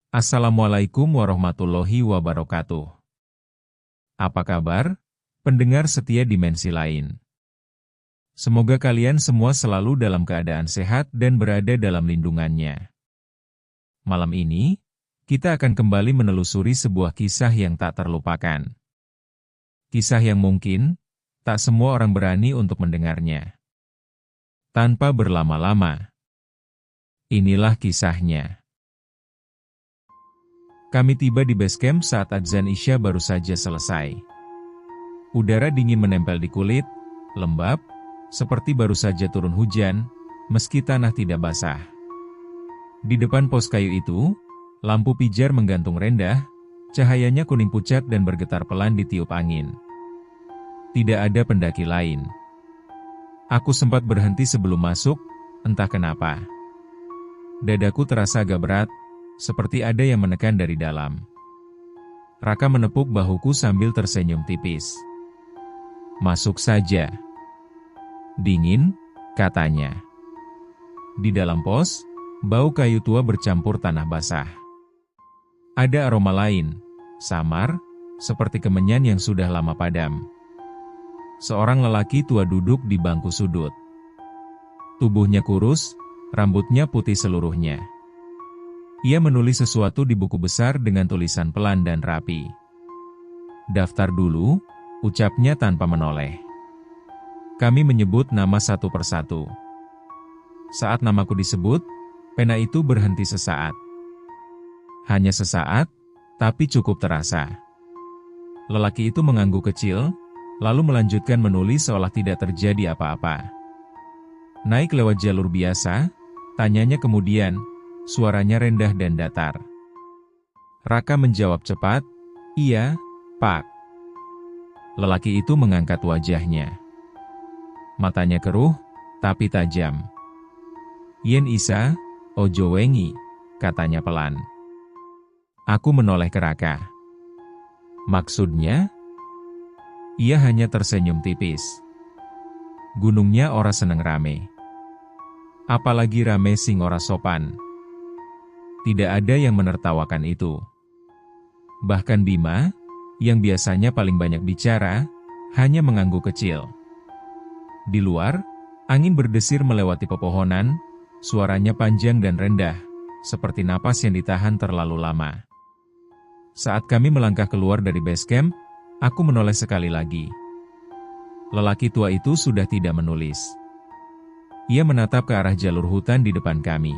Assalamualaikum warahmatullahi wabarakatuh. Apa kabar, pendengar setia dimensi lain? Semoga kalian semua selalu dalam keadaan sehat dan berada dalam lindungannya. Malam ini, kita akan kembali menelusuri sebuah kisah yang tak terlupakan. Kisah yang mungkin, tak semua orang berani untuk mendengarnya. Tanpa berlama-lama, inilah kisahnya. Kami tiba di base camp saat adzan Isya baru saja selesai. Udara dingin menempel di kulit, lembab, seperti baru saja turun hujan, meski tanah tidak basah. Di depan pos kayu itu, lampu pijar menggantung rendah, cahayanya kuning pucat dan bergetar pelan ditiup angin. Tidak ada pendaki lain. Aku sempat berhenti sebelum masuk, entah kenapa. Dadaku terasa agak berat, seperti ada yang menekan dari dalam. Raka menepuk bahuku sambil tersenyum tipis. "Masuk saja." "Dingin," katanya. Di dalam pos, bau kayu tua bercampur tanah basah. Ada aroma lain, samar, seperti kemenyan yang sudah lama padam. Seorang lelaki tua duduk di bangku sudut. Tubuhnya kurus, rambutnya putih seluruhnya. Ia menulis sesuatu di buku besar dengan tulisan pelan dan rapi. "Daftar dulu," ucapnya tanpa menoleh. Kami menyebut nama satu persatu. Saat namaku disebut, pena itu berhenti sesaat. Hanya sesaat, tapi cukup terasa. Lelaki itu mengangguk kecil, lalu melanjutkan menulis seolah tidak terjadi apa-apa. "Naik lewat jalur biasa?" tanyanya kemudian. Suaranya rendah dan datar. Raka menjawab cepat, "Iya, Pak." Lelaki itu mengangkat wajahnya. Matanya keruh, tapi tajam. "Yen Isa, ojo wengi," katanya pelan. Aku menoleh ke Raka. "Maksudnya?" Ia hanya tersenyum tipis. "Gunungnya ora seneng rame. Apalagi rame sing ora sopan." Tidak ada yang menertawakan itu. Bahkan Bima, yang biasanya paling banyak bicara, hanya mengangguk kecil. Di luar, angin berdesir melewati pepohonan, suaranya panjang dan rendah, seperti napas yang ditahan terlalu lama. Saat kami melangkah keluar dari base camp, aku menoleh sekali lagi. Lelaki tua itu sudah tidak menulis. Ia menatap ke arah jalur hutan di depan kami.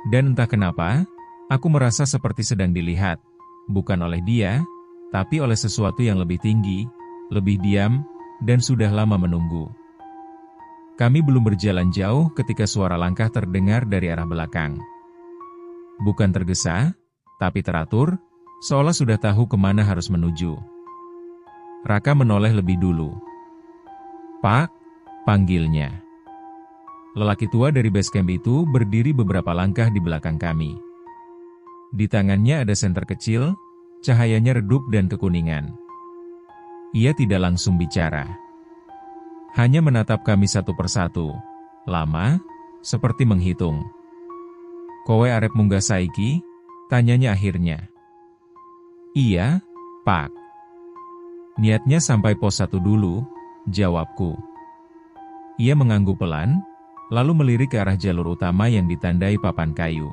Dan entah kenapa, aku merasa seperti sedang dilihat, bukan oleh dia, tapi oleh sesuatu yang lebih tinggi, lebih diam, dan sudah lama menunggu. Kami belum berjalan jauh ketika suara langkah terdengar dari arah belakang. Bukan tergesa, tapi teratur, seolah sudah tahu kemana harus menuju. Raka menoleh lebih dulu. "Pak," panggilnya. Lelaki tua dari base camp itu berdiri beberapa langkah di belakang kami. Di tangannya ada senter kecil, cahayanya redup dan kekuningan. Ia tidak langsung bicara. Hanya menatap kami satu persatu, lama, seperti menghitung. "Kowe arep munggah saiki?" tanyanya akhirnya. "Iya, Pak." "Niatnya sampai pos 1 dulu," jawabku. Ia mengangguk pelan, lalu melirik ke arah jalur utama yang ditandai papan kayu.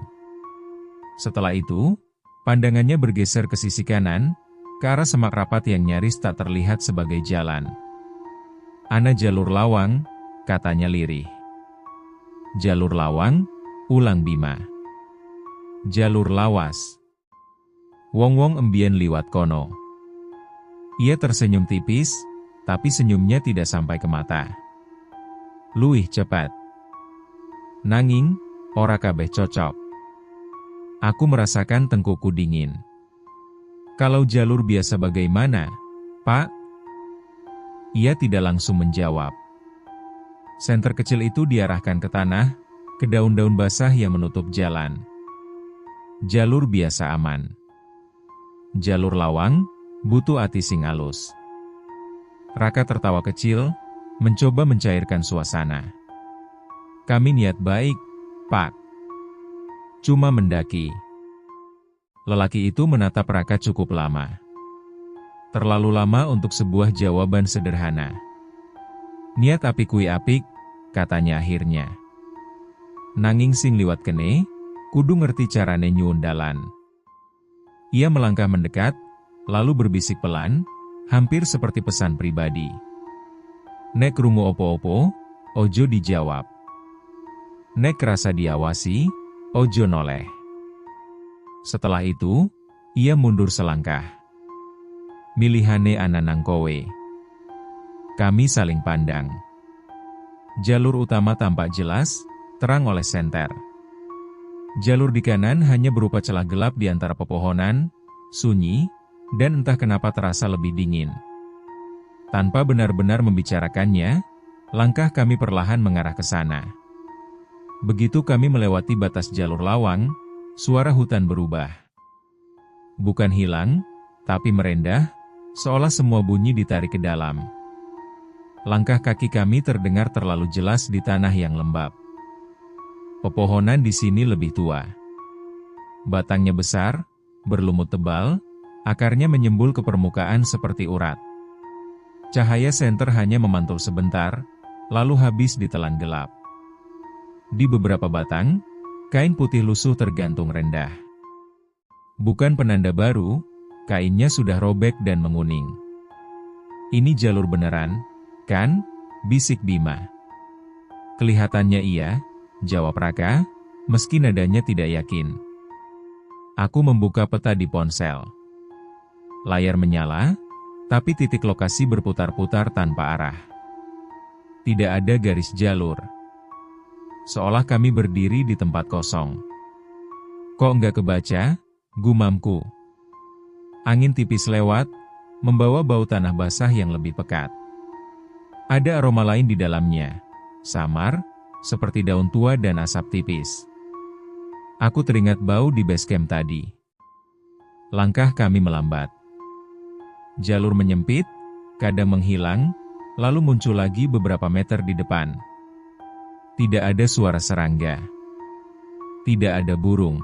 Setelah itu, pandangannya bergeser ke sisi kanan, ke arah semak rapat yang nyaris tak terlihat sebagai jalan. "Ana jalur lawang," katanya lirih. "Jalur lawang?" ulang Bima. "Jalur lawas. Wong-wong embien liwat kono." Ia tersenyum tipis, tapi senyumnya tidak sampai ke mata. "Luwih cepat. Nanging, ora kabeh cocok." Aku merasakan tengkukku dingin. "Kalau jalur biasa bagaimana, Pak?" Ia tidak langsung menjawab. Senter kecil itu diarahkan ke tanah, ke daun-daun basah yang menutup jalan. "Jalur biasa aman. Jalur lawang, butuh ati sing alus." Raka tertawa kecil, mencoba mencairkan suasana. "Kami niat baik, Pak. Cuma mendaki." Lelaki itu menatap Raka cukup lama. Terlalu lama untuk sebuah jawaban sederhana. Niat apik kui apik, katanya akhirnya. Nanging sing liwat kene, kudu ngerti carane nyuwun dalan. Ia melangkah mendekat, lalu berbisik pelan, hampir seperti pesan pribadi. Nek krungu opo-opo, ojo dijawab. Nek rasa diawasi, ojo noleh. Setelah itu, ia mundur selangkah. Milihane ananang kowe. Kami saling pandang. Jalur utama tampak jelas, terang oleh senter. Jalur di kanan hanya berupa celah gelap di antara pepohonan, sunyi, dan entah kenapa terasa lebih dingin. Tanpa benar-benar membicarakannya, langkah kami perlahan mengarah ke sana. Begitu kami melewati batas jalur lawang, suara hutan berubah. Bukan hilang, tapi merendah, seolah semua bunyi ditarik ke dalam. Langkah kaki kami terdengar terlalu jelas di tanah yang lembab. Pepohonan di sini lebih tua. Batangnya besar, berlumut tebal, akarnya menyembul ke permukaan seperti urat. Cahaya senter hanya memantul sebentar, lalu habis ditelan gelap. Di beberapa batang, kain putih lusuh tergantung rendah. Bukan penanda baru, kainnya sudah robek dan menguning. Ini jalur beneran, kan? Bisik Bima. Kelihatannya iya, jawab Raka, meski nadanya tidak yakin. Aku membuka peta di ponsel. Layar menyala, tapi titik lokasi berputar-putar tanpa arah. Tidak ada garis jalur. Seolah kami berdiri di tempat kosong. Kok nggak kebaca? Gumamku. Angin tipis lewat, membawa bau tanah basah yang lebih pekat. Ada aroma lain di dalamnya, samar, seperti daun tua dan asap tipis. Aku teringat bau di base camp tadi. Langkah kami melambat. Jalur menyempit, kadang menghilang, lalu muncul lagi beberapa meter di depan. Tidak ada suara serangga. Tidak ada burung.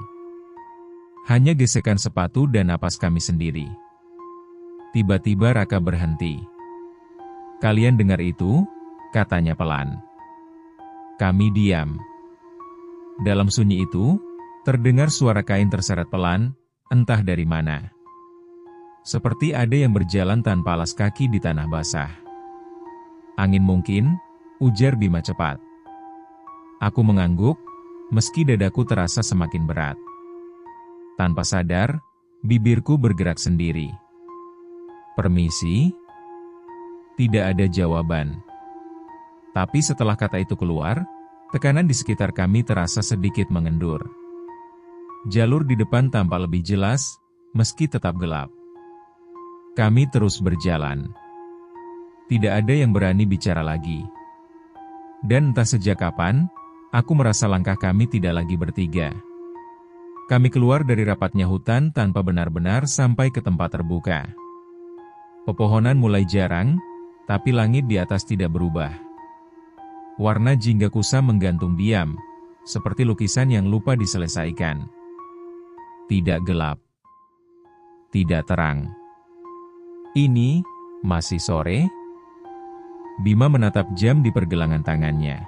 Hanya gesekan sepatu dan napas kami sendiri. Tiba-tiba Raka berhenti. Kalian dengar itu? Katanya pelan. Kami diam. Dalam sunyi itu, terdengar suara kain terseret pelan, entah dari mana. Seperti ada yang berjalan tanpa alas kaki di tanah basah. Angin mungkin, ujar Bima cepat. Aku mengangguk, meski dadaku terasa semakin berat. Tanpa sadar, bibirku bergerak sendiri. Permisi? Tidak ada jawaban. Tapi setelah kata itu keluar, tekanan di sekitar kami terasa sedikit mengendur. Jalur di depan tampak lebih jelas, meski tetap gelap. Kami terus berjalan. Tidak ada yang berani bicara lagi. Dan entah sejak kapan, aku merasa langkah kami tidak lagi bertiga. Kami keluar dari rapatnya hutan tanpa benar-benar sampai ke tempat terbuka. Pepohonan mulai jarang, tapi langit di atas tidak berubah. Warna jingga kusa menggantung diam, seperti lukisan yang lupa diselesaikan. Tidak gelap. Tidak terang. Ini, masih sore? Bima menatap jam di pergelangan tangannya.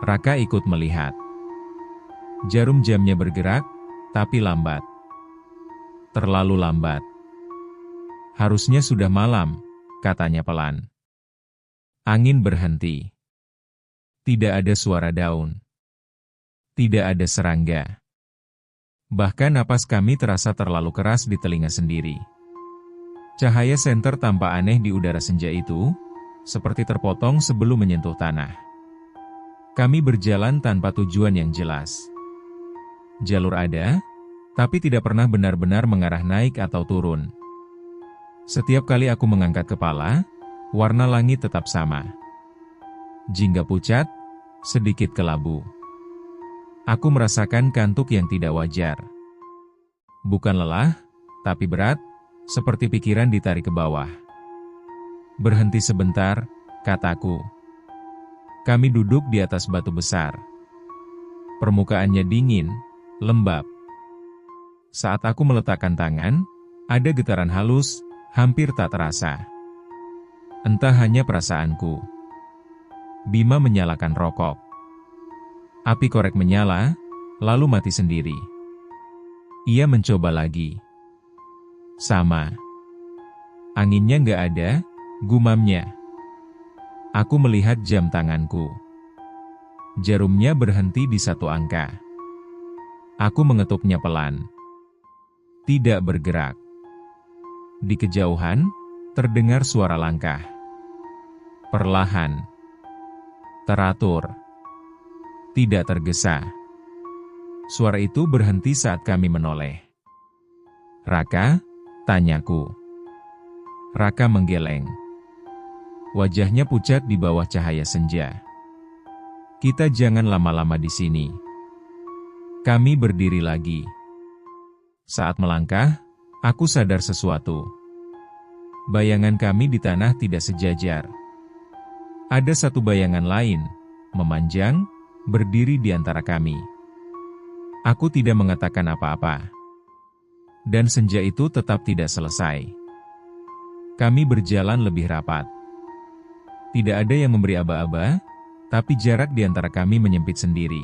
Raka ikut melihat. Jarum jamnya bergerak, tapi lambat. Terlalu lambat. Harusnya sudah malam, katanya pelan. Angin berhenti. Tidak ada suara daun. Tidak ada serangga. Bahkan napas kami terasa terlalu keras di telinga sendiri. Cahaya senter tampak aneh di udara senja itu, seperti terpotong sebelum menyentuh tanah. Kami berjalan tanpa tujuan yang jelas. Jalur ada, tapi tidak pernah benar-benar mengarah naik atau turun. Setiap kali aku mengangkat kepala, warna langit tetap sama. Jingga pucat, sedikit kelabu. Aku merasakan kantuk yang tidak wajar. Bukan lelah, tapi berat, seperti pikiran ditarik ke bawah. Berhenti sebentar, kataku. Kami duduk di atas batu besar. Permukaannya dingin, lembab. Saat aku meletakkan tangan, ada getaran halus, hampir tak terasa. Entah hanya perasaanku. Bima menyalakan rokok. Api korek menyala, lalu mati sendiri. Ia mencoba lagi. Sama. Anginnya nggak ada, gumamnya. Aku melihat jam tanganku. Jarumnya berhenti di satu angka. Aku mengetuknya pelan. Tidak bergerak. Di kejauhan, terdengar suara langkah. Perlahan. Teratur. Tidak tergesa. Suara itu berhenti saat kami menoleh. "Raka?" tanyaku. Raka menggeleng. Wajahnya pucat di bawah cahaya senja. "Kita jangan lama-lama di sini." Kami berdiri lagi. Saat melangkah, aku sadar sesuatu. Bayangan kami di tanah tidak sejajar. Ada satu bayangan lain, memanjang, berdiri di antara kami. Aku tidak mengatakan apa-apa. Dan senja itu tetap tidak selesai. Kami berjalan lebih rapat. Tidak ada yang memberi aba-aba, tapi jarak di antara kami menyempit sendiri.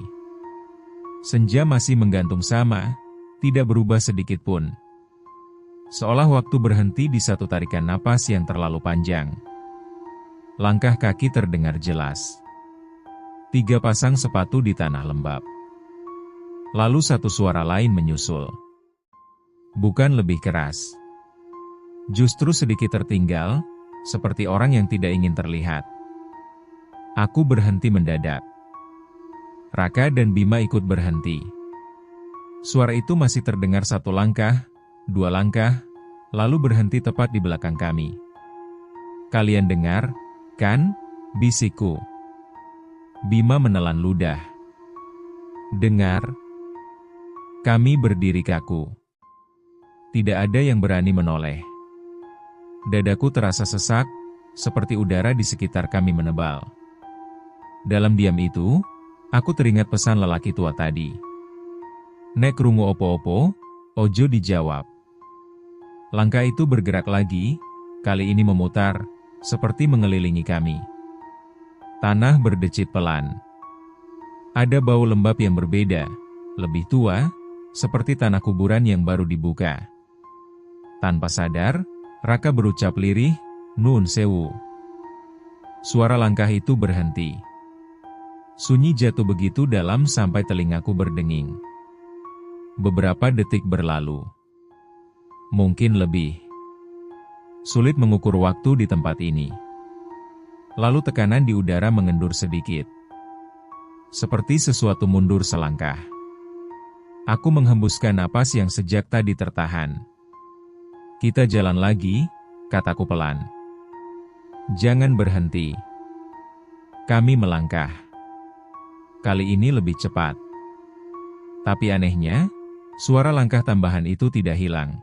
Senja masih menggantung sama, tidak berubah sedikit pun. Seolah waktu berhenti di satu tarikan napas yang terlalu panjang. Langkah kaki terdengar jelas. 3 pasang sepatu di tanah lembab. Lalu satu suara lain menyusul. Bukan lebih keras. Justru sedikit tertinggal, seperti orang yang tidak ingin terlihat. Aku berhenti mendadak. Raka dan Bima ikut berhenti. Suara itu masih terdengar 1 langkah, 2 langkah, lalu berhenti tepat di belakang kami. "Kalian dengar, kan?" bisikku. Bima menelan ludah. "Dengar." Kami berdiri kaku. Tidak ada yang berani menoleh. Dadaku terasa sesak, seperti udara di sekitar kami menebal. Dalam diam itu, aku teringat pesan lelaki tua tadi. "Nek krungu opo-opo, ojo dijawab." Langkah itu bergerak lagi, kali ini memutar, seperti mengelilingi kami. Tanah berdecit pelan. Ada bau lembab yang berbeda, lebih tua, seperti tanah kuburan yang baru dibuka. Tanpa sadar, Raka berucap lirih, "Nun sewu." Suara langkah itu berhenti. Sunyi jatuh begitu dalam sampai telingaku berdenging. Beberapa detik berlalu. Mungkin lebih. Sulit mengukur waktu di tempat ini. Lalu tekanan di udara mengendur sedikit. Seperti sesuatu mundur selangkah. Aku menghembuskan napas yang sejak tadi tertahan. "Kita jalan lagi," kataku pelan. "Jangan berhenti." Kami melangkah. Kali ini lebih cepat. Tapi anehnya, suara langkah tambahan itu tidak hilang.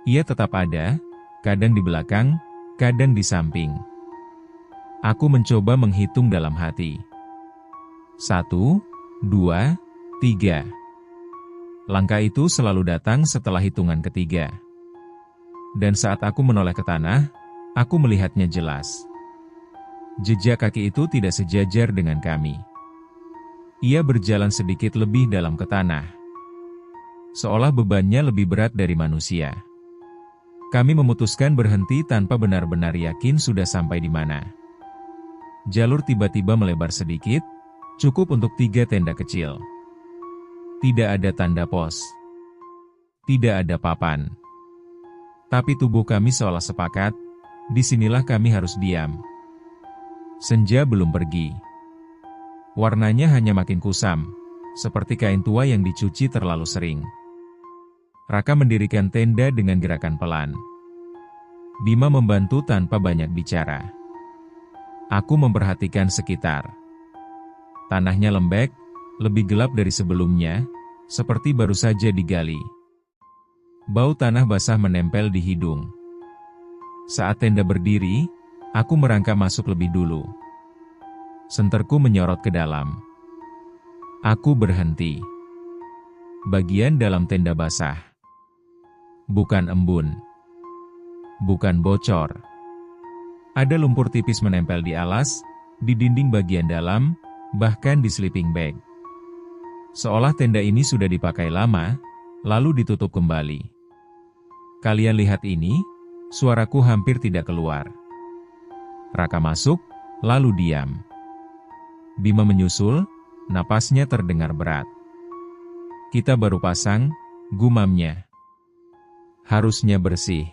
Ia tetap ada, kadang di belakang, kadang di samping. Aku mencoba menghitung dalam hati. 1, 2, 3. Langkah itu selalu datang setelah hitungan ketiga. Dan saat aku menoleh ke tanah, aku melihatnya jelas. Jejak kaki itu tidak sejajar dengan kami. Ia berjalan sedikit lebih dalam ke tanah. Seolah bebannya lebih berat dari manusia. Kami memutuskan berhenti tanpa benar-benar yakin sudah sampai di mana. Jalur tiba-tiba melebar sedikit, cukup untuk 3 tenda kecil. Tidak ada tanda pos. Tidak ada papan. Tapi tubuh kami seolah sepakat, disinilah kami harus diam. Senja belum pergi. Warnanya hanya makin kusam, seperti kain tua yang dicuci terlalu sering. Raka mendirikan tenda dengan gerakan pelan. Bima membantu tanpa banyak bicara. Aku memperhatikan sekitar. Tanahnya lembek, lebih gelap dari sebelumnya, seperti baru saja digali. Bau tanah basah menempel di hidung. Saat tenda berdiri, aku merangkak masuk lebih dulu. Senterku menyorot ke dalam. Aku berhenti. bagian dalam tenda basah. Bukan embun. Bukan bocor. Ada lumpur tipis menempel di alas, di dinding bagian dalam, bahkan di sleeping bag. Seolah tenda ini sudah dipakai lama, lalu ditutup kembali. Kalian lihat ini, suaraku hampir tidak keluar. Raka masuk, lalu diam. Bima menyusul, napasnya terdengar berat. Kita baru pasang, gumamnya. Harusnya bersih.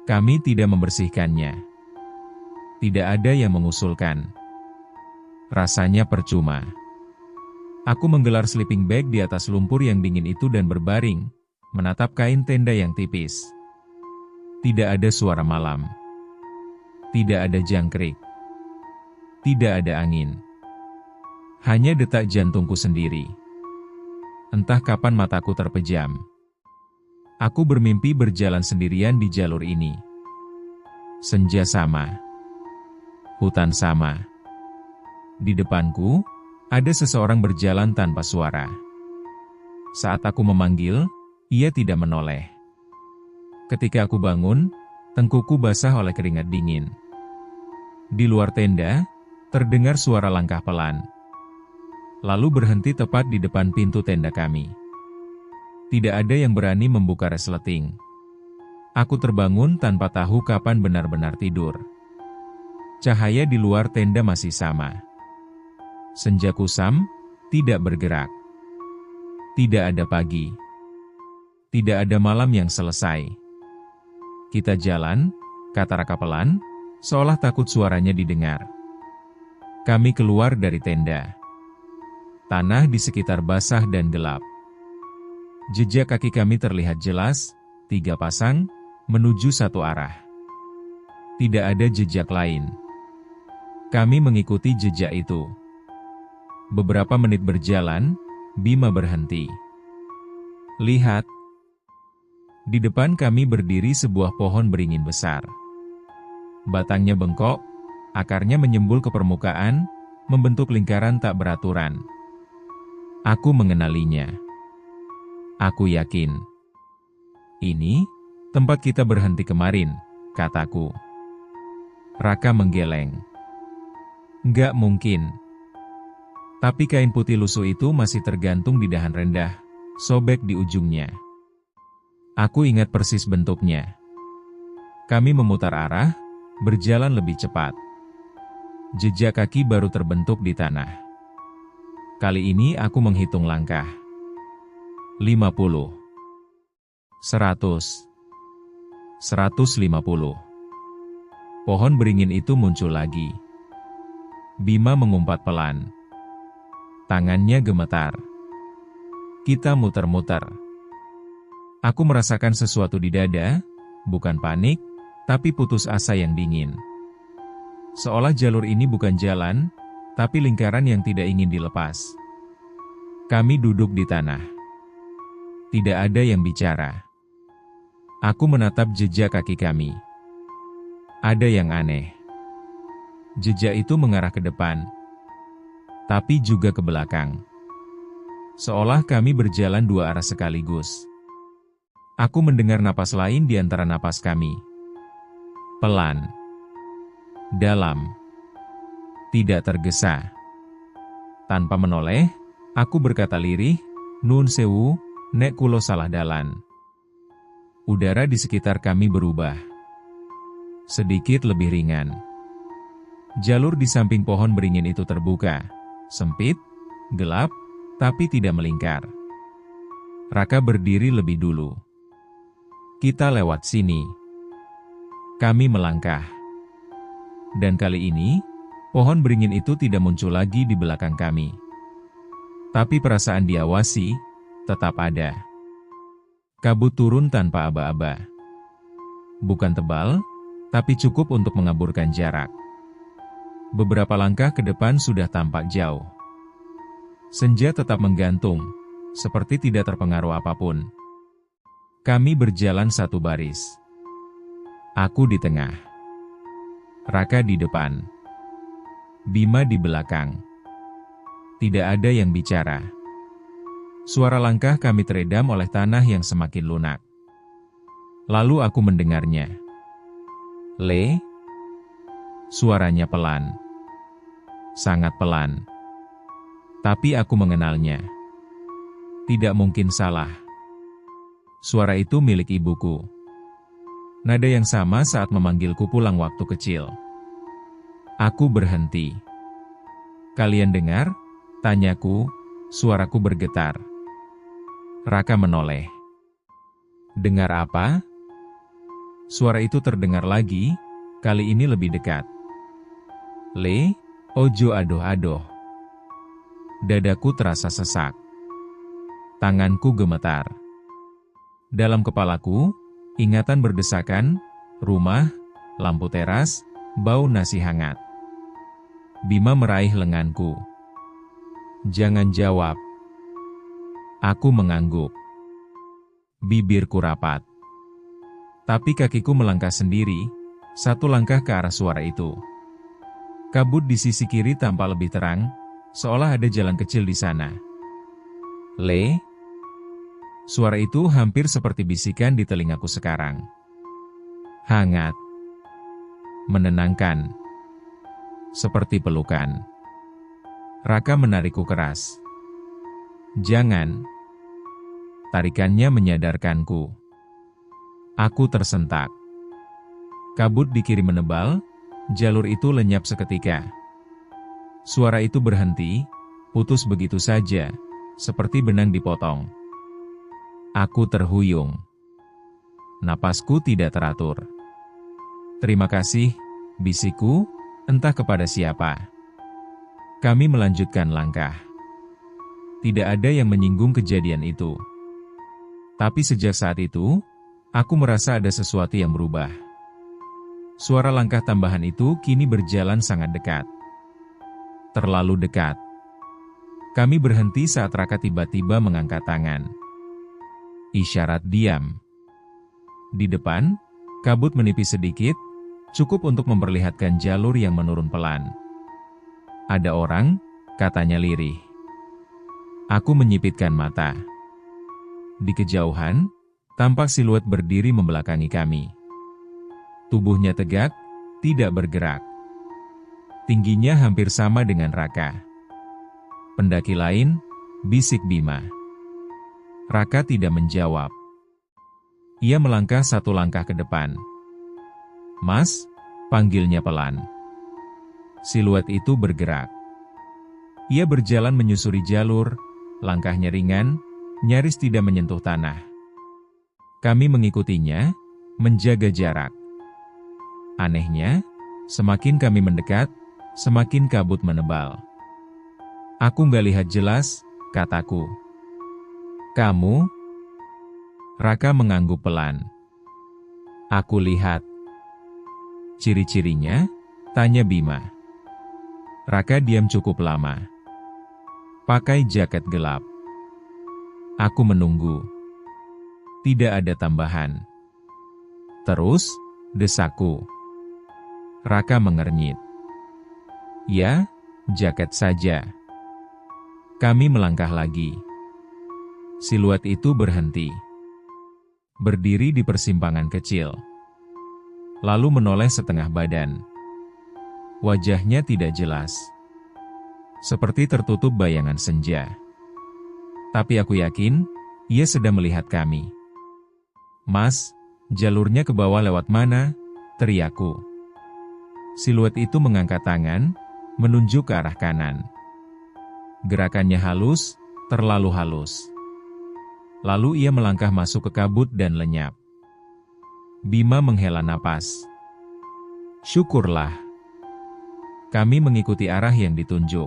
Kami tidak membersihkannya. Tidak ada yang mengusulkan. Rasanya percuma. Aku menggelar sleeping bag di atas lumpur yang dingin itu dan berbaring, menatap kain tenda yang tipis. Tidak ada suara malam. Tidak ada jangkrik. Tidak ada angin. Hanya detak jantungku sendiri. Entah kapan mataku terpejam. Aku bermimpi berjalan sendirian di jalur ini. Senja sama. Hutan sama. Di depanku, ada seseorang berjalan tanpa suara. Saat aku memanggil, ia tidak menoleh. Ketika aku bangun, tengkuku basah oleh keringat dingin. Di luar tenda, terdengar suara langkah pelan. Lalu berhenti tepat di depan pintu tenda kami. Tidak ada yang berani membuka resleting. Aku terbangun tanpa tahu kapan benar-benar tidur. Cahaya di luar tenda masih sama. Senja kusam, tidak bergerak. Tidak ada pagi. Tidak ada malam yang selesai. Kita jalan, kata Raka pelan, seolah takut suaranya didengar. Kami keluar dari tenda. Tanah di sekitar basah dan gelap. Jejak kaki kami terlihat jelas, 3 pasang, menuju satu arah. Tidak ada jejak lain. Kami mengikuti jejak itu. Beberapa menit berjalan, Bima berhenti. Lihat. Di depan kami berdiri sebuah pohon beringin besar. Batangnya bengkok, akarnya menyembul ke permukaan, membentuk lingkaran tak beraturan. Aku mengenalinya. Aku yakin. Ini, tempat kita berhenti kemarin, kataku. Raka menggeleng. Nggak mungkin. Tapi kain putih lusuh itu masih tergantung di dahan rendah, sobek di ujungnya. Aku ingat persis bentuknya. Kami memutar arah, berjalan lebih cepat. Jejak kaki baru terbentuk di tanah. Kali ini aku menghitung langkah. 50. 100. 150. Pohon beringin itu muncul lagi. Bima mengumpat pelan. Tangannya gemetar. Kita muter-muter. Aku merasakan sesuatu di dada, bukan panik, tapi putus asa yang dingin. Seolah jalur ini bukan jalan, tapi lingkaran yang tidak ingin dilepas. Kami duduk di tanah. Tidak ada yang bicara. Aku menatap jejak kaki kami. Ada yang aneh. Jejak itu mengarah ke depan, tapi juga ke belakang. Seolah kami berjalan 2 arah sekaligus. Aku mendengar napas lain di antara napas kami. Pelan. Dalam. Tidak tergesa. Tanpa menoleh, aku berkata lirih, Nun sewu, nek kulo salah dalan. Udara di sekitar kami berubah. Sedikit lebih ringan. Jalur di samping pohon beringin itu terbuka. Sempit, gelap, tapi tidak melingkar. Raka berdiri lebih dulu. Kita lewat sini. Kami melangkah. Dan kali ini, pohon beringin itu tidak muncul lagi di belakang kami. Tapi perasaan diawasi tetap ada. Kabut turun tanpa aba-aba. Bukan tebal, tapi cukup untuk mengaburkan jarak. Beberapa langkah ke depan sudah tampak jauh. Senja tetap menggantung, seperti tidak terpengaruh apapun. Kami berjalan satu baris. Aku di tengah. Raka di depan. Bima di belakang. Tidak ada yang bicara. Suara langkah kami teredam oleh tanah yang semakin lunak. Lalu aku mendengarnya. Le? Suaranya pelan. Sangat pelan. Tapi aku mengenalnya. Tidak mungkin salah. Suara itu milik ibuku. Nada yang sama saat memanggilku pulang waktu kecil. Aku berhenti. Kalian dengar? Tanyaku, suaraku bergetar. Raka menoleh. Dengar apa? Suara itu terdengar lagi, kali ini lebih dekat. Le, ojo adoh-adoh. Dadaku terasa sesak. Tanganku gemetar. Dalam kepalaku, ingatan berdesakan, rumah, lampu teras, bau nasi hangat. Bima meraih lenganku. Jangan jawab. Aku mengangguk. Bibirku rapat. Tapi kakiku melangkah sendiri, satu langkah ke arah suara itu. Kabut di sisi kiri tampak lebih terang, seolah ada jalan kecil di sana. Le? Suara itu hampir seperti bisikan di telingaku sekarang. Hangat. Menenangkan. Seperti pelukan. Raka menarikku keras. Jangan. Tarikannya menyadarkanku. Aku tersentak. Kabut di kiri menebal, jalur itu lenyap seketika. Suara itu berhenti, putus begitu saja, seperti benang dipotong. Aku terhuyung. Napasku tidak teratur. Terima kasih, bisikku, entah kepada siapa. Kami melanjutkan langkah. Tidak ada yang menyinggung kejadian itu. Tapi sejak saat itu, aku merasa ada sesuatu yang berubah. Suara langkah tambahan itu kini berjalan sangat dekat. Terlalu dekat. Kami berhenti saat Raka tiba-tiba mengangkat tangan. Isyarat diam. Di depan, kabut menipis sedikit, cukup untuk memperlihatkan jalur yang menurun pelan. Ada orang, katanya lirih. Aku menyipitkan mata. Di kejauhan, tampak siluet berdiri membelakangi kami. Tubuhnya tegak, tidak bergerak. Tingginya hampir sama dengan Raka. Pendaki lain, bisik Bima. Raka tidak menjawab. Ia melangkah satu langkah ke depan. Mas, panggilnya pelan. Siluet itu bergerak. Ia berjalan menyusuri jalur, langkahnya ringan, nyaris tidak menyentuh tanah. Kami mengikutinya, menjaga jarak. Anehnya, semakin kami mendekat, semakin kabut menebal. Aku nggak lihat jelas, kataku. Kamu? Raka mengangguk pelan. Aku lihat. Ciri-cirinya? Tanya Bima. Raka diam cukup lama. Pakai jaket gelap. Aku menunggu. Tidak ada tambahan. Terus, desaku. Raka mengernyit. Ya, jaket saja. Kami melangkah lagi. Siluet itu berhenti. Berdiri di persimpangan kecil. Lalu menoleh setengah badan. Wajahnya tidak jelas. Seperti tertutup bayangan senja. Tapi aku yakin, ia sedang melihat kami. Mas, jalurnya ke bawah lewat mana? Teriakku. Siluet itu mengangkat tangan, menunjuk ke arah kanan. Gerakannya halus, terlalu halus. Lalu ia melangkah masuk ke kabut dan lenyap. Bima menghela napas. Syukurlah. Kami mengikuti arah yang ditunjuk.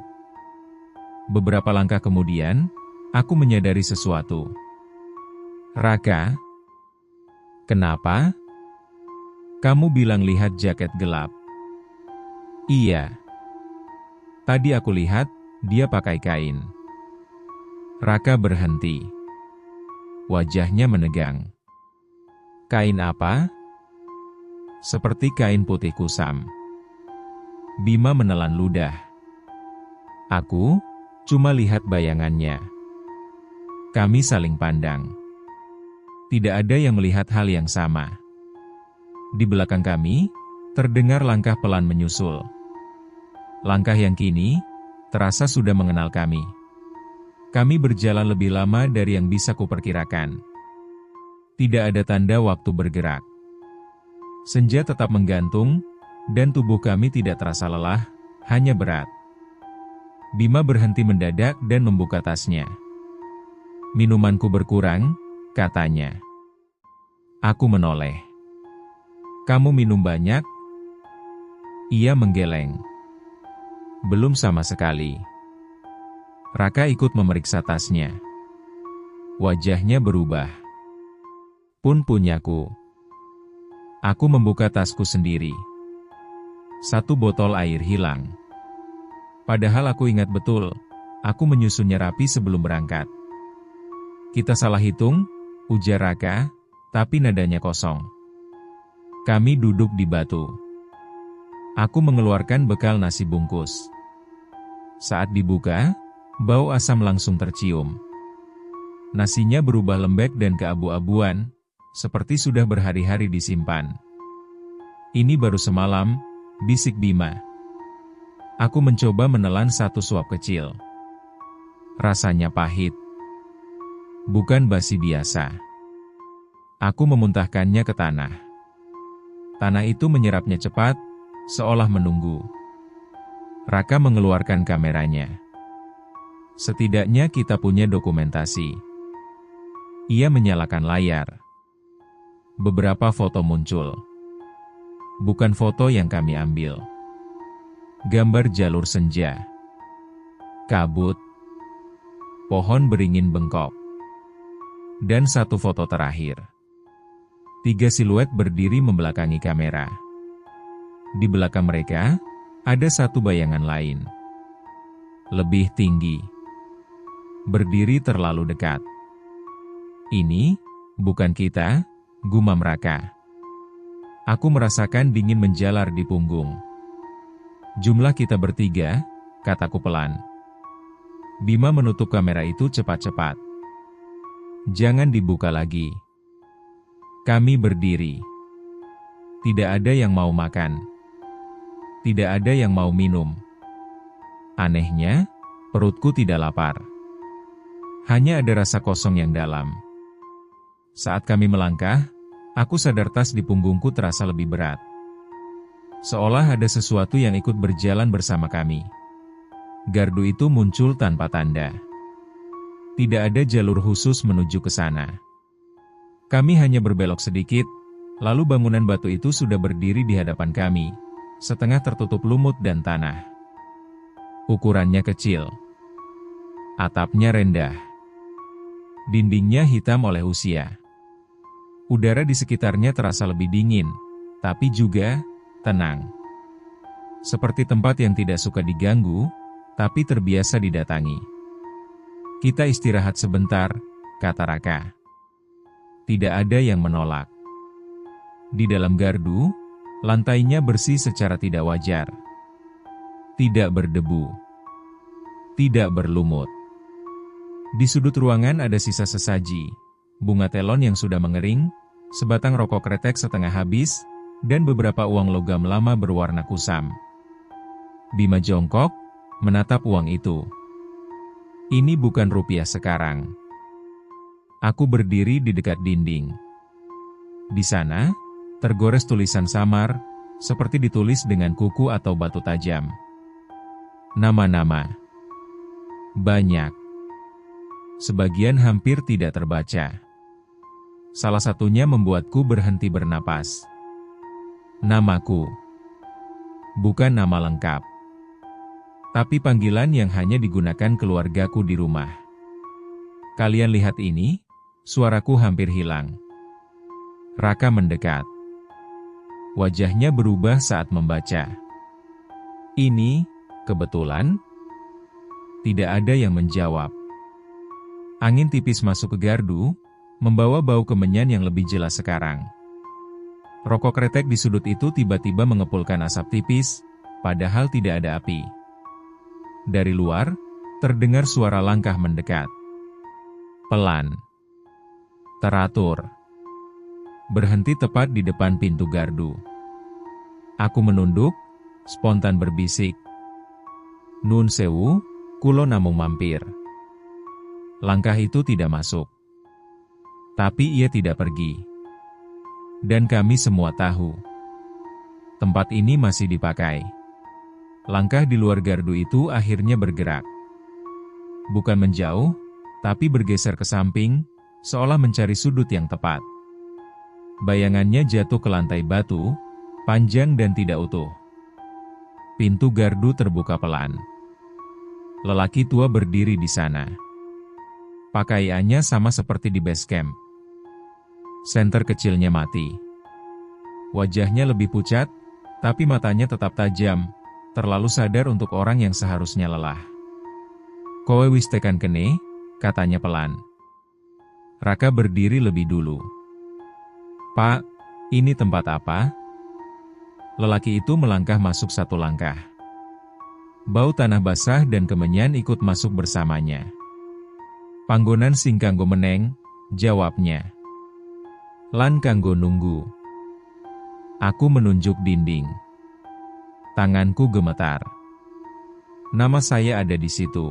Beberapa langkah kemudian, aku menyadari sesuatu. Raka? Kenapa? Kamu bilang lihat jaket gelap. Iya. Tadi aku lihat, dia pakai kain. Raka berhenti. Wajahnya menegang. Kain apa? Seperti kain putih kusam. Bima menelan ludah. Aku cuma lihat bayangannya. Kami saling pandang. Tidak ada yang melihat hal yang sama. Di belakang kami, terdengar langkah pelan menyusul. Langkah yang kini, terasa sudah mengenal kami. Kami berjalan lebih lama dari yang bisa kuperkirakan. Tidak ada tanda waktu bergerak. Senja tetap menggantung, dan tubuh kami tidak terasa lelah, hanya berat. Bima berhenti mendadak dan membuka tasnya. Minumanku berkurang, katanya. Aku menoleh. Kamu minum banyak? Ia menggeleng. Belum sama sekali. Raka ikut memeriksa tasnya. Wajahnya berubah. Pun punyaku. Aku membuka tasku sendiri. 1 botol air hilang. Padahal aku ingat betul, aku menyusunnya rapi sebelum berangkat. Kita salah hitung, ujar Raka, tapi nadanya kosong. Kami duduk di batu. Aku mengeluarkan bekal nasi bungkus. Saat dibuka, bau asam langsung tercium. Nasinya berubah lembek dan keabu-abuan, seperti sudah berhari-hari disimpan. Ini baru semalam, bisik Bima. Aku mencoba menelan 1 suap kecil. Rasanya pahit. Bukan basi biasa. Aku memuntahkannya ke tanah. Tanah itu menyerapnya cepat, seolah menunggu. Raka mengeluarkan kameranya. Setidaknya kita punya dokumentasi. Ia menyalakan layar. Beberapa foto muncul. Bukan foto yang kami ambil. Gambar jalur senja. Kabut. Pohon beringin bengkok. Dan 1 foto terakhir. 3 siluet berdiri membelakangi kamera. Di belakang mereka, ada 1 bayangan lain. Lebih tinggi. Berdiri terlalu dekat. Ini, bukan kita, gumam Raka. Aku merasakan dingin menjalar di punggung. Jumlah kita bertiga, kataku pelan. Bima menutup kamera itu cepat-cepat. Jangan dibuka lagi. Kami berdiri. Tidak ada yang mau makan. Tidak ada yang mau minum. Anehnya, perutku tidak lapar. Hanya ada rasa kosong yang dalam. Saat kami melangkah, aku sadar tas di punggungku terasa lebih berat. Seolah ada sesuatu yang ikut berjalan bersama kami. Gardu itu muncul tanpa tanda. Tidak ada jalur khusus menuju ke sana. Kami hanya berbelok sedikit, lalu bangunan batu itu sudah berdiri di hadapan kami, setengah tertutup lumut dan tanah. Ukurannya kecil. Atapnya rendah. Dindingnya hitam oleh usia. Udara di sekitarnya terasa lebih dingin, tapi juga tenang. Seperti tempat yang tidak suka diganggu, tapi terbiasa didatangi. Kita istirahat sebentar, kata Raka. Tidak ada yang menolak. Di dalam gardu, lantainya bersih secara tidak wajar. Tidak berdebu. Tidak berlumut. Di sudut ruangan ada sisa sesaji, bunga telon yang sudah mengering, sebatang rokok kretek setengah habis, dan beberapa uang logam lama berwarna kusam. Bima jongkok, menatap uang itu. Ini bukan rupiah sekarang. Aku berdiri di dekat dinding. Di sana, tergores tulisan samar, seperti ditulis dengan kuku atau batu tajam. Nama-nama. Banyak. Sebagian hampir tidak terbaca. Salah satunya membuatku berhenti bernapas. Namaku. Bukan nama lengkap. Tapi panggilan yang hanya digunakan keluargaku di rumah. Kalian lihat ini? Suaraku hampir hilang. Raka mendekat. Wajahnya berubah saat membaca. Ini, kebetulan? Tidak ada yang menjawab. Angin tipis masuk ke gardu, membawa bau kemenyan yang lebih jelas sekarang. Rokok kretek di sudut itu tiba-tiba mengepulkan asap tipis, padahal tidak ada api. Dari luar, terdengar suara langkah mendekat. pelan, teratur. Berhenti tepat di depan pintu gardu. Aku menunduk, spontan berbisik. Nun sewu, kulo namung mampir. Langkah itu tidak masuk. Tapi ia tidak pergi. Dan kami semua tahu. Tempat ini masih dipakai. Langkah di luar gardu itu akhirnya bergerak. Bukan menjauh, tapi bergeser ke samping, seolah mencari sudut yang tepat. Bayangannya jatuh ke lantai batu, panjang dan tidak utuh. Pintu gardu terbuka pelan. Lelaki tua berdiri di sana. Pakaiannya sama seperti di base camp. Senter kecilnya mati. Wajahnya lebih pucat, tapi matanya tetap tajam, terlalu sadar untuk orang yang seharusnya lelah. "Kowe wis tekan kene?" katanya pelan. Raka berdiri lebih dulu. "Pak, ini tempat apa?" Lelaki itu melangkah masuk satu langkah. Bau tanah basah dan kemenyan ikut masuk bersamanya. "Panggonan sing kanggo meneng," jawabnya. "Lan kanggo nunggu." Aku menunjuk dinding. Tanganku gemetar. Nama saya ada di situ.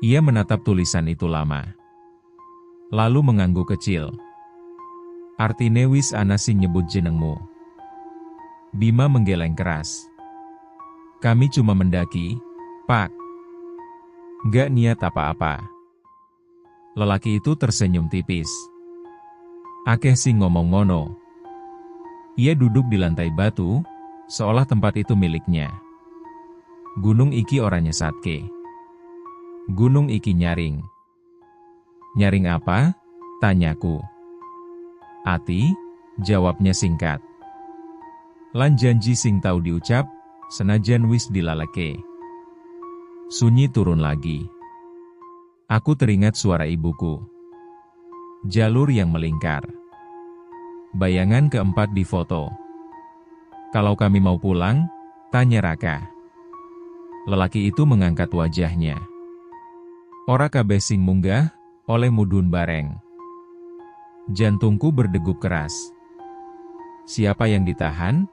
Ia menatap tulisan itu lama. Lalu mengangguk kecil. "Artine wis ana sing nyebut jenengmu." Bima menggeleng keras. "Kami cuma mendaki, Pak. Nggak niat apa-apa." Lelaki itu tersenyum tipis. "Akeh sing ngomong ngono." Ia duduk di lantai batu, seolah tempat itu miliknya. "Gunung iki oranye satke. Gunung iki nyaring." "Nyaring apa?" tanyaku. "Ati," jawabnya singkat. "Lan janji sing tau diucap, senajan wis dilaleke." Sunyi turun lagi. Aku teringat suara ibuku. Jalur yang melingkar. Bayangan keempat di foto. "Kalau kami mau pulang?" tanya Raka. Lelaki itu mengangkat wajahnya. "Ora kabeh sing munggah, oleh mudhun bareng." Jantungku berdegup keras. Siapa yang ditahan?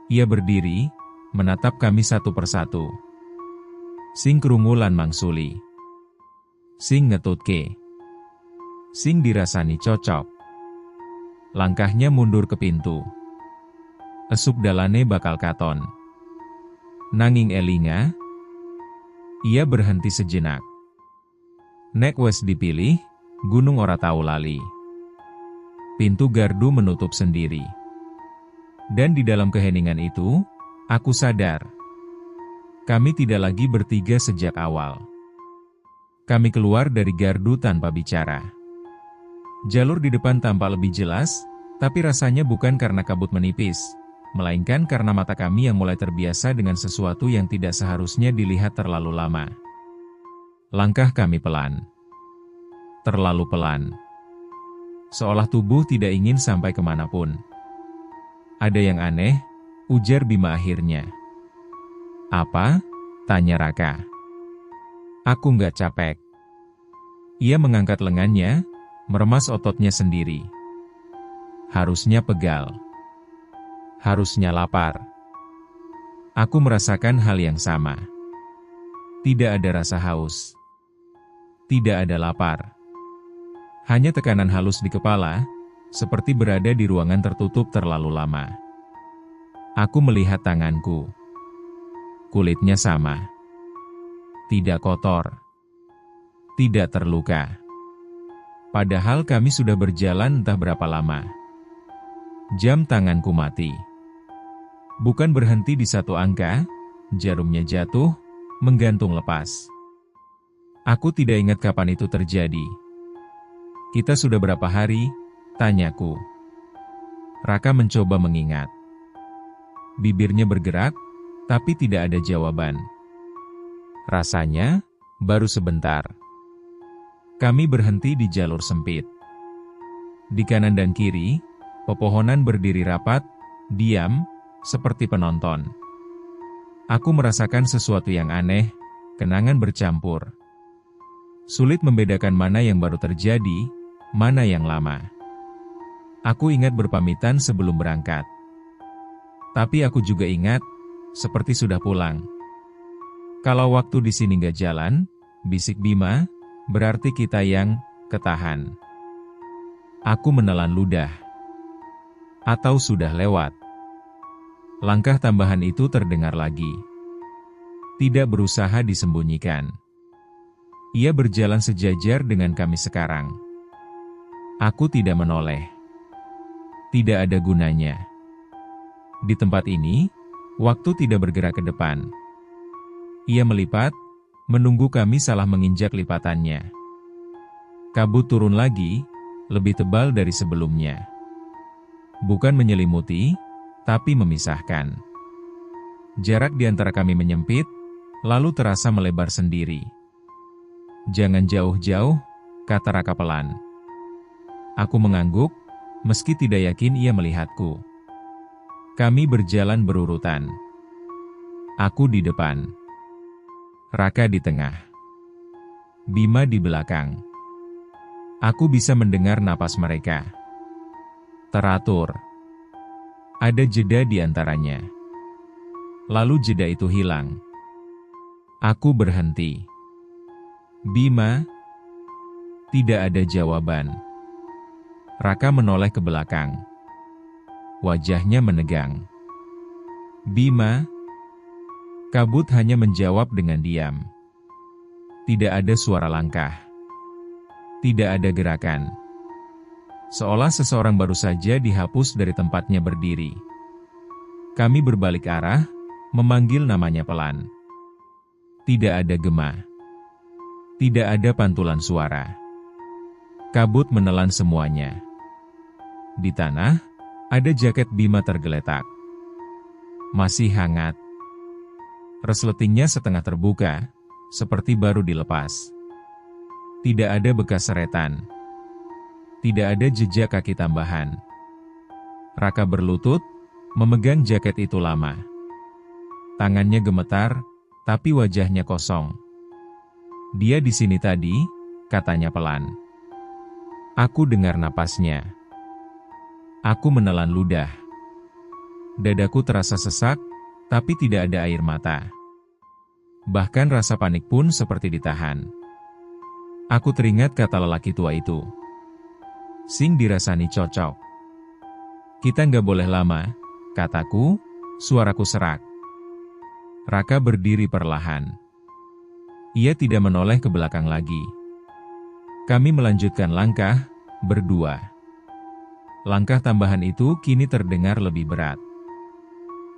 Ia berdiri, menatap kami satu persatu. Sing krungu lan mangsuli. Sing ngetutke. Sing dirasani cocok. Langkahnya mundur ke pintu. Esuk dalane bakal katon. Nanging elinga, ia berhenti sejenak. Nek wes dipilih, gunung ora tau lali. Pintu gardu menutup sendiri. Dan di dalam keheningan itu, aku sadar. Kami tidak lagi bertiga sejak awal. Kami keluar dari gardu tanpa bicara. Jalur di depan tampak lebih jelas, tapi rasanya bukan karena kabut menipis, melainkan karena mata kami yang mulai terbiasa dengan sesuatu yang tidak seharusnya dilihat terlalu lama. Langkah kami pelan. Terlalu pelan. Seolah tubuh tidak ingin sampai kemanapun. "Ada yang aneh," ujar Bima akhirnya. "Apa?" tanya Raka. "Aku nggak capek." Ia mengangkat lengannya, meremas ototnya sendiri. Harusnya pegal. Harusnya lapar. Aku merasakan hal yang sama. Tidak ada rasa haus. Tidak ada lapar. Hanya tekanan halus di kepala, seperti berada di ruangan tertutup terlalu lama. Aku melihat tanganku. Kulitnya sama. Tidak kotor. Tidak terluka. Padahal kami sudah berjalan entah berapa lama. Jam tanganku mati. Bukan berhenti di satu angka, jarumnya jatuh, menggantung lepas. Aku tidak ingat kapan itu terjadi. "Kita sudah berapa hari?" tanyaku. Raka mencoba mengingat. Bibirnya bergerak, tapi tidak ada jawaban. Rasanya, baru sebentar. Kami berhenti di jalur sempit. Di kanan dan kiri, pepohonan berdiri rapat, diam, seperti penonton. Aku merasakan sesuatu yang aneh, kenangan bercampur. Sulit membedakan mana yang baru terjadi, mana yang lama. Aku ingat berpamitan sebelum berangkat. Tapi aku juga ingat, seperti sudah pulang. Kalau waktu di sini nggak jalan, bisik Bima, berarti kita yang ketahan. Aku menelan ludah. Atau sudah lewat. Langkah tambahan itu terdengar lagi. Tidak berusaha disembunyikan. Ia berjalan sejajar dengan kami sekarang. Aku tidak menoleh. Tidak ada gunanya. Di tempat ini, waktu tidak bergerak ke depan. Ia melipat, menunggu kami salah menginjak lipatannya. Kabut turun lagi, lebih tebal dari sebelumnya. Bukan menyelimuti, tapi memisahkan. Jarak di antara kami menyempit, lalu terasa melebar sendiri. "Jangan jauh-jauh," kata Raka pelan. Aku mengangguk, meski tidak yakin ia melihatku. Kami berjalan berurutan. Aku di depan. Raka di tengah. Bima di belakang. Aku bisa mendengar napas mereka. Teratur. Ada jeda di antaranya. Lalu jeda itu hilang. Aku berhenti. "Bima?" Tidak ada jawaban. Raka menoleh ke belakang. Wajahnya menegang. "Bima?" Kabut hanya menjawab dengan diam. Tidak ada suara langkah. Tidak ada gerakan. Seolah seseorang baru saja dihapus dari tempatnya berdiri. Kami berbalik arah, memanggil namanya pelan. Tidak ada gema. Tidak ada pantulan suara. Kabut menelan semuanya. Di tanah, ada jaket Bima tergeletak. Masih hangat. Resletingnya setengah terbuka, seperti baru dilepas. Tidak ada bekas seretan. Tidak ada jejak kaki tambahan. Raka berlutut, memegang jaket itu lama. Tangannya gemetar, tapi wajahnya kosong. "Dia di sini tadi," katanya pelan. Aku dengar napasnya. Aku menelan ludah. Dadaku terasa sesak, tapi tidak ada air mata. Bahkan rasa panik pun seperti ditahan. Aku teringat kata lelaki tua itu. "Sing dirasani cocok." "Kita nggak boleh lama," kataku, suaraku serak. Raka berdiri perlahan. Ia tidak menoleh ke belakang lagi. Kami melanjutkan langkah, berdua. Langkah tambahan itu kini terdengar lebih berat.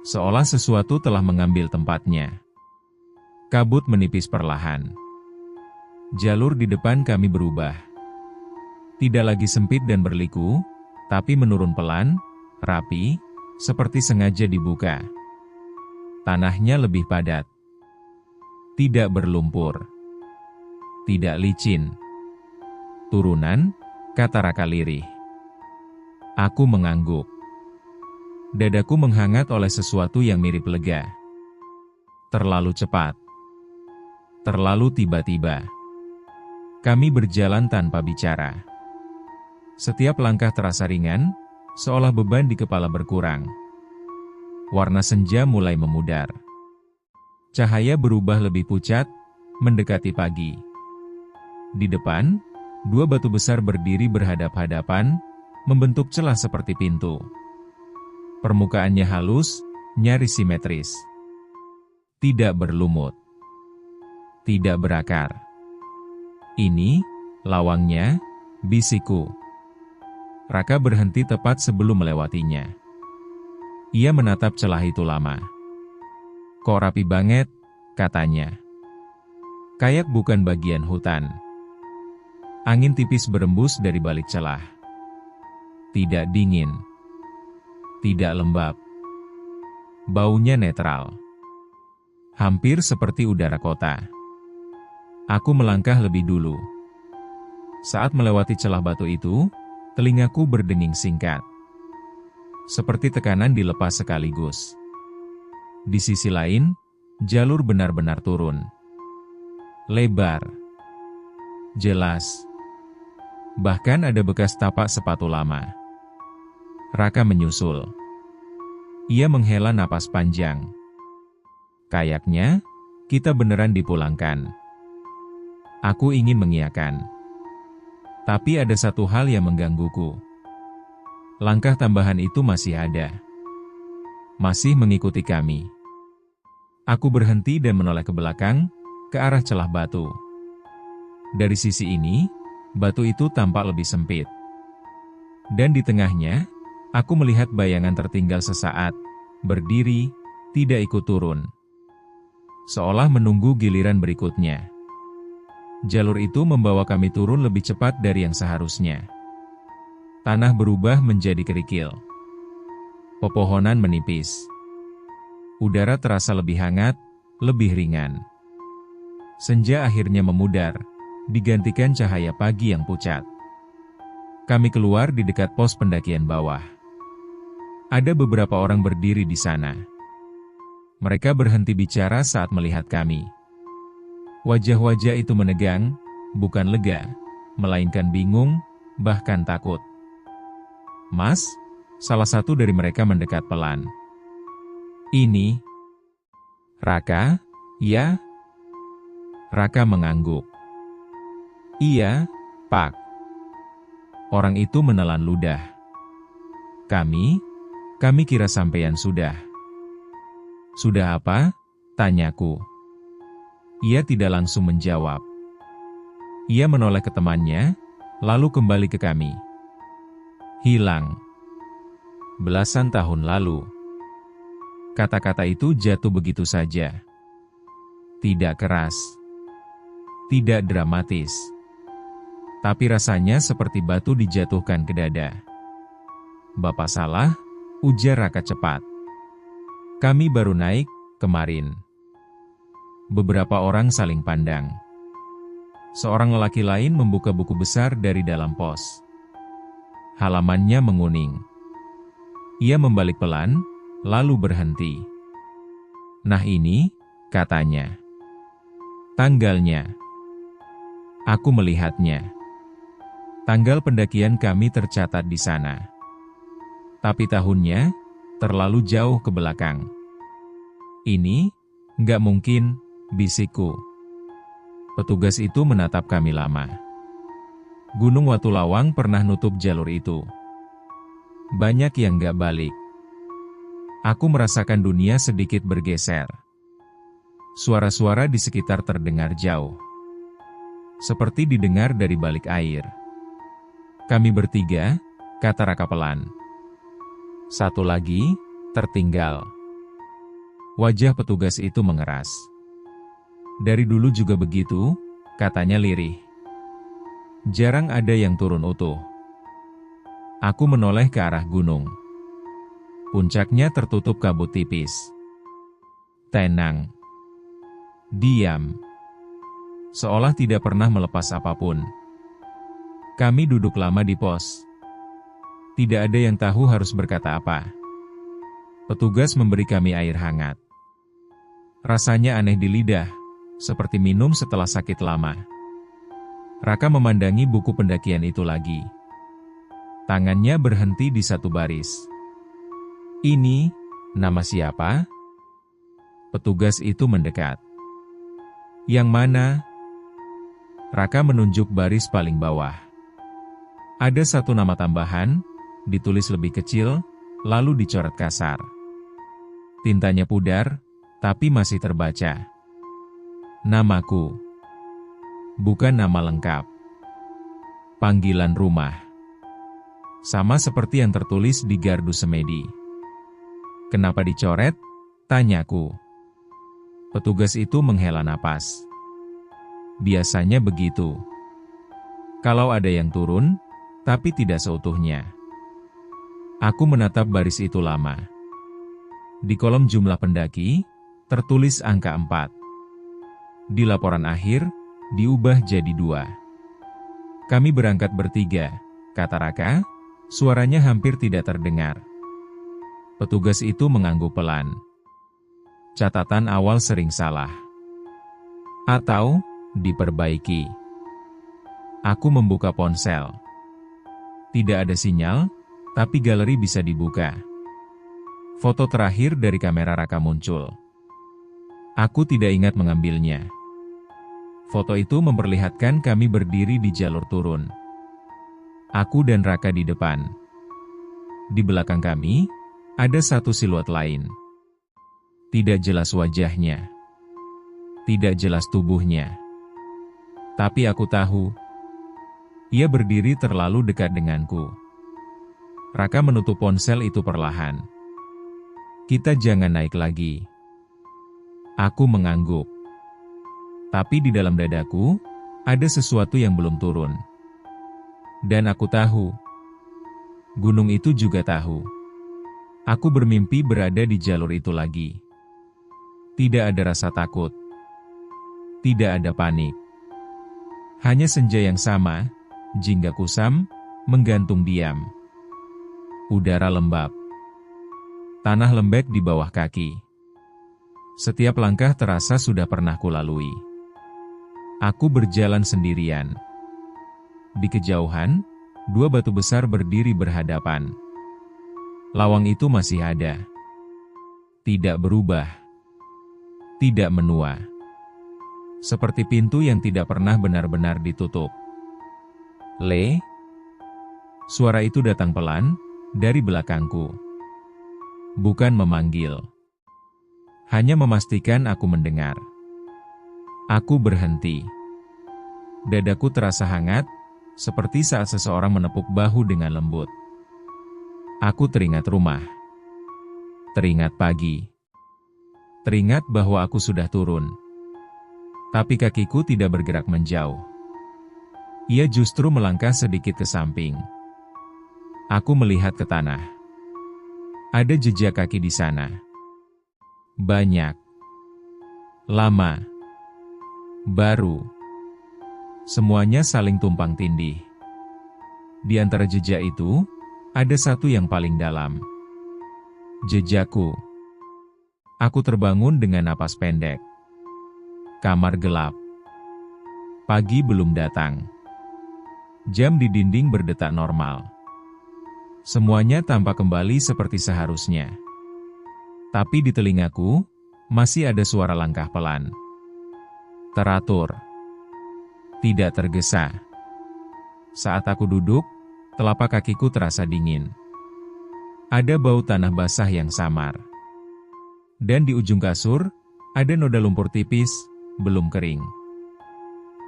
Seolah sesuatu telah mengambil tempatnya. Kabut menipis perlahan. Jalur di depan kami berubah. Tidak lagi sempit dan berliku, tapi menurun pelan, rapi, seperti sengaja dibuka. Tanahnya lebih padat. Tidak berlumpur. Tidak licin. "Turunan," kata Raka lirih. Aku mengangguk. Dadaku menghangat oleh sesuatu yang mirip lega. Terlalu cepat. Terlalu tiba-tiba. Kami berjalan tanpa bicara. Setiap langkah terasa ringan, seolah beban di kepala berkurang. Warna senja mulai memudar. Cahaya berubah lebih pucat, mendekati pagi. Di depan, dua batu besar berdiri berhadap-hadapan, membentuk celah seperti pintu. Permukaannya halus, nyaris simetris. Tidak berlumut. Tidak berakar. "Ini, lawangnya," bisikku. Raka berhenti tepat sebelum melewatinya. Ia menatap celah itu lama. "Kok rapi banget," katanya. Kayak bukan bagian hutan. Angin tipis berembus dari balik celah. Tidak dingin. Tidak lembab. Baunya netral. Hampir seperti udara kota. Aku melangkah lebih dulu. Saat melewati celah batu itu, telingaku berdenging singkat. Seperti tekanan dilepas sekaligus. Di sisi lain, jalur benar-benar turun. Lebar. Jelas. Bahkan ada bekas tapak sepatu lama. Raka menyusul. Ia menghela napas panjang. Kayaknya, kita beneran dipulangkan. Aku ingin mengiyakan. Tapi ada satu hal yang menggangguku. Langkah tambahan itu masih ada. Masih mengikuti kami. Aku berhenti dan menoleh ke belakang, ke arah celah batu. Dari sisi ini, batu itu tampak lebih sempit. Dan di tengahnya, aku melihat bayangan tertinggal sesaat, berdiri, tidak ikut turun. Seolah menunggu giliran berikutnya. Jalur itu membawa kami turun lebih cepat dari yang seharusnya. Tanah berubah menjadi kerikil. Pepohonan menipis. Udara terasa lebih hangat, lebih ringan. Senja akhirnya memudar, digantikan cahaya pagi yang pucat. Kami keluar di dekat pos pendakian bawah. Ada beberapa orang berdiri di sana. Mereka berhenti bicara saat melihat kami. Wajah-wajah itu menegang, bukan lega, melainkan bingung, bahkan takut. "Mas," salah satu dari mereka mendekat pelan. "Ini Raka, ya?" Raka mengangguk. "Iya, Pak." Orang itu menelan ludah. Kami kira sampeyan sudah." "Sudah apa?" tanyaku. Ia tidak langsung menjawab. Ia menoleh ke temannya, lalu kembali ke kami. "Hilang. Belasan tahun lalu." Kata-kata itu jatuh begitu saja. Tidak keras. Tidak dramatis. Tapi rasanya seperti batu dijatuhkan ke dada. "Bapak salah," ujar Raka cepat. "Kami baru naik kemarin." Beberapa orang saling pandang. Seorang lelaki lain membuka buku besar dari dalam pos. Halamannya menguning. Ia membalik pelan, lalu berhenti. "Nah ini," katanya. "Tanggalnya." Aku melihatnya. Tanggal pendakian kami tercatat di sana. Tapi tahunnya terlalu jauh ke belakang. "Ini nggak mungkin," bisikku. Petugas itu menatap kami lama. Gunung Watulawang pernah nutup jalur itu. Banyak yang nggak balik. Aku merasakan dunia sedikit bergeser. Suara-suara di sekitar terdengar jauh. Seperti didengar dari balik air. "Kami bertiga," kata Raka pelan. "Satu lagi, tertinggal." Wajah petugas itu mengeras. "Dari dulu juga begitu," katanya lirih. "Jarang ada yang turun utuh." Aku menoleh ke arah gunung. Puncaknya tertutup kabut tipis. Tenang. Diam. Seolah tidak pernah melepas apapun. Kami duduk lama di pos. Tidak ada yang tahu harus berkata apa. Petugas memberi kami air hangat. Rasanya aneh di lidah, seperti minum setelah sakit lama. Raka memandangi buku pendakian itu lagi. Tangannya berhenti di satu baris. "Ini, nama siapa?" Petugas itu mendekat. "Yang mana?" Raka menunjuk baris paling bawah. Ada satu nama tambahan, ditulis lebih kecil, lalu dicoret kasar. Tintanya pudar, tapi masih terbaca. "Namaku." Bukan nama lengkap. Panggilan rumah. Sama seperti yang tertulis di gardu semedi. "Kenapa dicoret?" tanyaku. Petugas itu menghela napas. "Biasanya begitu. Kalau ada yang turun, tapi tidak seutuhnya." Aku menatap baris itu lama. Di kolom jumlah pendaki, tertulis angka 4. Di laporan akhir, diubah jadi 2. "Kami berangkat bertiga," kata Raka, suaranya hampir tidak terdengar. Petugas itu mengangguk pelan. "Catatan awal sering salah. Atau diperbaiki." Aku membuka ponsel. Tidak ada sinyal, tapi galeri bisa dibuka. Foto terakhir dari kamera Raka muncul. Aku tidak ingat mengambilnya. Foto itu memperlihatkan kami berdiri di jalur turun. Aku dan Raka di depan. Di belakang kami, ada satu siluet lain. Tidak jelas wajahnya. Tidak jelas tubuhnya. Tapi aku tahu, ia berdiri terlalu dekat denganku. Raka menutup ponsel itu perlahan. Kita jangan naik lagi. Aku mengangguk. Tapi di dalam dadaku, ada sesuatu yang belum turun. Dan aku tahu. Gunung itu juga tahu. Aku bermimpi berada di jalur itu lagi. Tidak ada rasa takut. Tidak ada panik. Hanya senja yang sama, jingga kusam, menggantung diam. Udara lembab. Tanah lembek di bawah kaki. Setiap langkah terasa sudah pernah kulalui. Aku berjalan sendirian. Di kejauhan, dua batu besar berdiri berhadapan. Lawang itu masih ada. Tidak berubah. Tidak menua. Seperti pintu yang tidak pernah benar-benar ditutup. Le? Suara itu datang pelan, dari belakangku. Bukan memanggil. Hanya memastikan aku mendengar. Aku berhenti. Dadaku terasa hangat, seperti saat seseorang menepuk bahu dengan lembut. Aku teringat rumah. Teringat pagi. Teringat bahwa aku sudah turun. Tapi kakiku tidak bergerak menjauh. Ia justru melangkah sedikit ke samping. Aku melihat ke tanah. Ada jejak kaki di sana. Banyak. Lama. Baru. Semuanya saling tumpang tindih. Di antara jejak itu, ada satu yang paling dalam. Jejakku. Aku terbangun dengan napas pendek. Kamar gelap. Pagi belum datang. Jam di dinding berdetak normal. Semuanya tampak kembali seperti seharusnya. Tapi di telingaku, masih ada suara langkah pelan. Teratur. Tidak tergesa. Saat aku duduk, telapak kakiku terasa dingin. Ada bau tanah basah yang samar. Dan di ujung kasur, ada noda lumpur tipis, belum kering.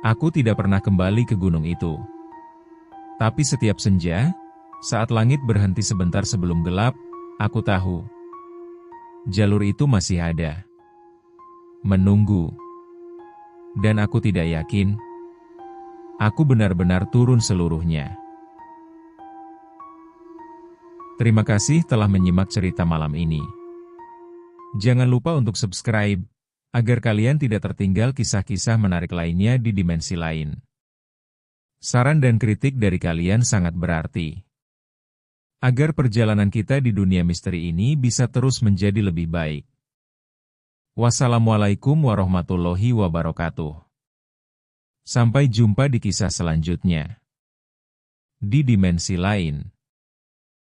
Aku tidak pernah kembali ke gunung itu. Tapi setiap senja, saat langit berhenti sebentar sebelum gelap, aku tahu. Jalur itu masih ada. Menunggu. Dan aku tidak yakin. Aku benar-benar turun seluruhnya. Terima kasih telah menyimak cerita malam ini. Jangan lupa untuk subscribe, agar kalian tidak tertinggal kisah-kisah menarik lainnya di dimensi lain. Saran dan kritik dari kalian sangat berarti. Agar perjalanan kita di dunia misteri ini bisa terus menjadi lebih baik. Wassalamualaikum warahmatullahi wabarakatuh. Sampai jumpa di kisah selanjutnya. Di dimensi lain.